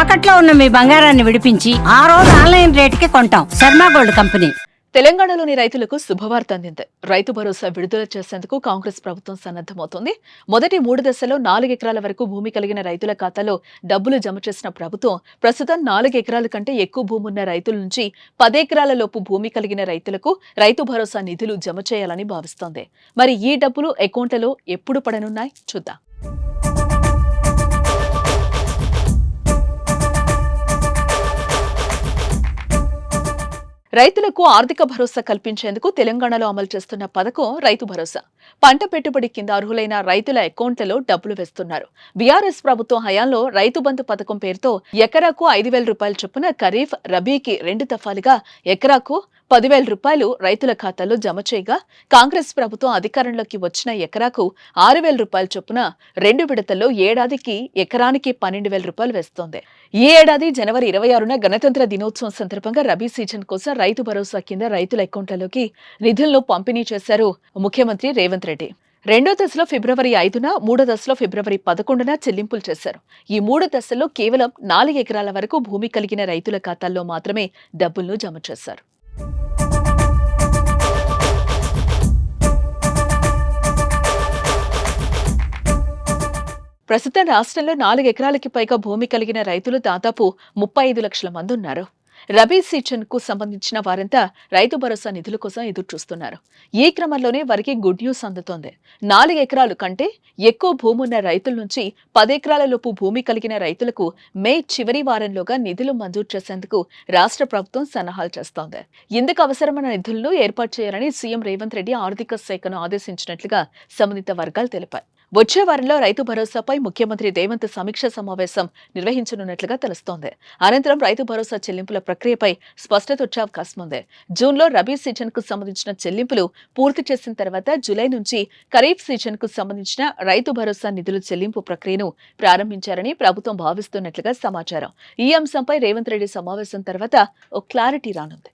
తాకట్లో ఉన్న మీ బంగారాన్ని విడిపించి ఆ రోజు ఆన్లైన్ రేటుకి కొంటాం. Sharma gold company. తెలంగాణలోని రైతులకు శుభవార్త అందింది. రైతు భరోసా విడుదల చేసేందుకు కాంగ్రెస్ ప్రభుత్వం సన్నద్దమవుతోంది. మొదటి 3 దశల్లో 4 ఎకరాల వరకు భూమి కలిగిన రైతుల ఖాతాలో డబ్బులు జమ చేసిన ప్రభుత్వం ప్రస్తుతం 4 ఎకరాల కంటే ఎక్కువ భూమి ఉన్న రైతుల నుంచి 10 ఎకరాల లోపు భూమి కలిగిన రైతులకు రైతు భరోసా నిధులు జమ చేయాలని భావిస్తోంది. మరి ఈ డబ్బులు అకౌంట్లలో ఎప్పుడు పడనున్నాయి చూద్దాం. రైతులకు ఆర్థిక భరోసా కల్పించేందుకు తెలంగాణలో అమలు చేస్తున్న పథకం రైతు భరోసా. పంట పెట్టుబడి కింద అర్హులైన రైతుల అకౌంట్లలో డబ్బులు వేస్తున్నారు. బీఆర్ఎస్ ప్రభుత్వం హయాంలో రైతు బంధు పథకం పేరుతో ఎకరాకు 5,000 రూపాయల చొప్పున ఖరీఫ్, రబీకి 2 దఫాలుగా ఎకరాకు 10,000 రూపాయలు రైతుల ఖాతాల్లో జమ చేయగా, కాంగ్రెస్ ప్రభుత్వం అధికారంలోకి వచ్చిన ఎకరాకు 6,000 రూపాయల చొప్పున 2 విడతల్లో ఏడాదికి ఎకరానికి 12,000 రూపాయలు వేస్తోంది. ఈ ఏడాది జనవరి 26న గణతంత్ర దినోత్సవం సందర్భంగా రబీ సీజన్ కోసం రైతు భరోసా కింద రైతుల అకౌంట్లలోకి నిధులను పంపిణీ చేశారు ముఖ్యమంత్రి రేవంత్ రెడ్డి. 2వ దశలో ఫిబ్రవరి 5న, 3వ దశలో ఫిబ్రవరి 11న చెల్లింపులు చేశారు. ఈ 3 దశల్లో కేవలం 4 ఎకరాల వరకు భూమి కలిగిన రైతుల ఖాతాల్లో మాత్రమే డబ్బులను జమ చేశారు. ప్రస్తుతం రాష్ట్రంలో 4 ఎకరాలకి పైగా భూమి కలిగిన రైతులు దాదాపు 35 లక్షల మంది ఉన్నారు. రబీ సీజన్ కు సంబంధించిన వారంతా రైతు భరోసా నిధుల కోసం ఎదురు చూస్తున్నారు. ఈ క్రమంలోనే వారికి గుడ్ న్యూస్ అందుతోంది. 4 ఎకరాలు కంటే ఎక్కువ భూమి ఉన్న రైతుల నుంచి 10 ఎకరాల లోపు భూమి కలిగిన రైతులకు మే చివరి వారంలోగా నిధులు మంజూరు చేసేందుకు రాష్ట్ర ప్రభుత్వం సన్నాహాలు చేస్తోంది. ఇందుకు అవసరమైన నిధులను ఏర్పాటు చేయాలని సీఎం రేవంత్ రెడ్డి ఆర్థిక శాఖను ఆదేశించినట్లుగా సంబంధిత వర్గాలు తెలిపాయి. వచ్చే వారంలో రైతు భరోసాపై ముఖ్యమంత్రి రేవంత్ సమీక్ష సమావేశం నిర్వహించనున్నట్లుగా తెలుస్తోంది. అనంతరం రైతు భరోసా చెల్లింపుల ప్రక్రియపై స్పష్టత వచ్చే అవకాశం ఉంది. జూన్లో రబీ సీజన్ కు సంబంధించిన చెల్లింపులు పూర్తి చేసిన తర్వాత జూలై నుంచి ఖరీఫ్ సీజన్ కు సంబంధించిన రైతు భరోసా నిధుల చెల్లింపు ప్రక్రియను ప్రారంభించారని ప్రభుత్వం భావిస్తున్నట్లుగా సమాచారం. ఈ అంశంపై రేవంత్ రెడ్డి సమావేశం తర్వాత ఓ క్లారిటీ రానుంది.